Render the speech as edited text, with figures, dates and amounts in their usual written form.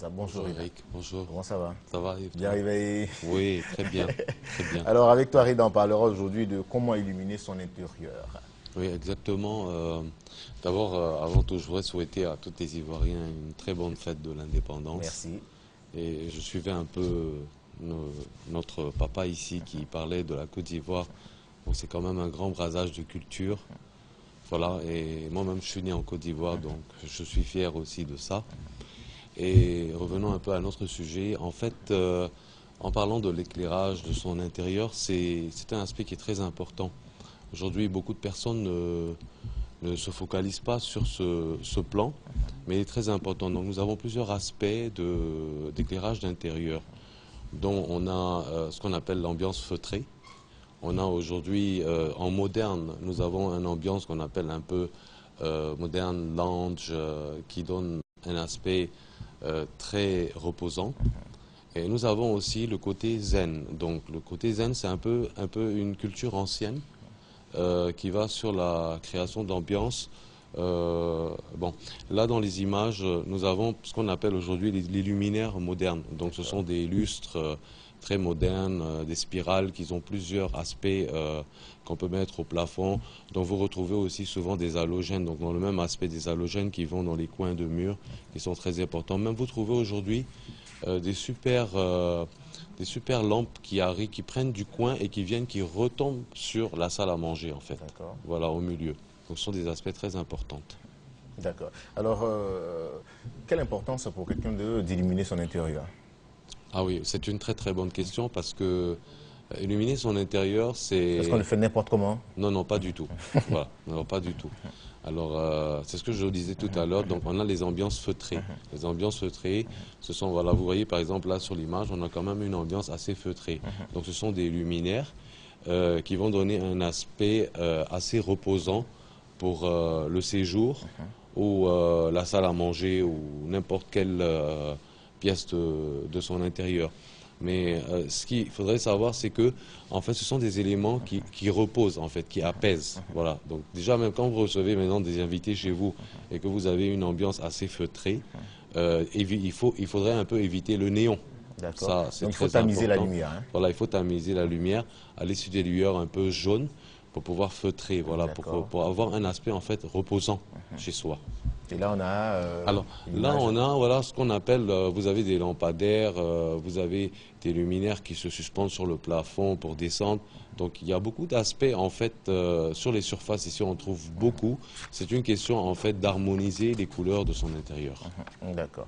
Bonjour Bonjour Rida. Eric, bonjour. Comment ça va? Ça va Yves, Bien toi? réveillé. Oui, très bien, très bien. Alors avec toi Rida, on parlera aujourd'hui de comment illuminer son intérieur. Oui, exactement. D'abord, avant tout, je voudrais souhaiter à tous les Ivoiriens une très bonne fête de l'indépendance. Merci. Et je suivais un peu notre papa ici qui parlait de la Côte d'Ivoire. Donc c'est quand même un grand brasage de culture. Voilà, et moi-même je suis né en Côte d'Ivoire, donc je suis fier aussi de ça. Et revenons un peu à notre sujet. En fait, en parlant de l'éclairage de son intérieur, c'est un aspect qui est très important. Aujourd'hui, beaucoup de personnes ne se focalisent pas sur ce plan, mais il est très important. Donc nous avons plusieurs aspects d'éclairage d'intérieur, dont on a ce qu'on appelle l'ambiance feutrée. On a aujourd'hui, en moderne, nous avons une ambiance qu'on appelle un peu moderne lounge, qui donne un aspect très reposant. Et nous avons aussi le côté zen. Donc le côté zen, c'est un peu une culture ancienne qui va sur la création d'ambiance. Bon, là dans les images, nous avons ce qu'on appelle aujourd'hui les luminaires modernes. Donc ce sont des lustres très modernes, des spirales qui ont plusieurs aspects qu'on peut mettre au plafond. Donc vous retrouvez aussi souvent des halogènes, donc dans le même aspect des halogènes qui vont dans les coins de murs, qui sont très importants. Même vous trouvez aujourd'hui des super lampes qui prennent du coin et qui viennent, qui retombent sur la salle à manger en fait. D'accord. Voilà, au milieu. Donc ce sont des aspects très importants. D'accord. Alors, quelle importance pour quelqu'un d'illuminer son intérieur? Ah oui, c'est une très très bonne question parce que illuminer son intérieur, Est-ce qu'on le c'est... fait n'importe comment? Non, non, pas du tout. Voilà, non, pas du tout. Alors, c'est ce que je disais tout à l'heure. Donc, on a les ambiances feutrées. Les ambiances feutrées, ce sont, voilà, vous voyez par exemple là sur l'image, on a quand même une ambiance assez feutrée. Donc, ce sont des luminaires qui vont donner un aspect assez reposant pour le séjour ou la salle à manger ou n'importe quelle pièce de son intérieur. Mais ce qu'il faudrait savoir, c'est que, en fait, ce sont des éléments qui reposent, en fait, qui apaisent. Voilà. Donc, déjà, même quand vous recevez maintenant des invités chez vous et que vous avez une ambiance assez feutrée, il faudrait un peu éviter le néon. D'accord. Ça, c'est Donc, il faut très tamiser la important. lumière, hein? Voilà, il faut tamiser la lumière, aller sur des lueurs un peu jaunes pour pouvoir feutrer, voilà, D'accord. pour avoir un aspect, en fait, reposant chez soi. Et là, on a Alors une là, image. on a voilà ce qu'on appelle, vous avez des lampadaires, vous avez des luminaires qui se suspendent sur le plafond pour descendre. Donc il y a beaucoup d'aspects en fait sur les surfaces ici, on trouve beaucoup. C'est une question en fait d'harmoniser les couleurs de son intérieur. D'accord.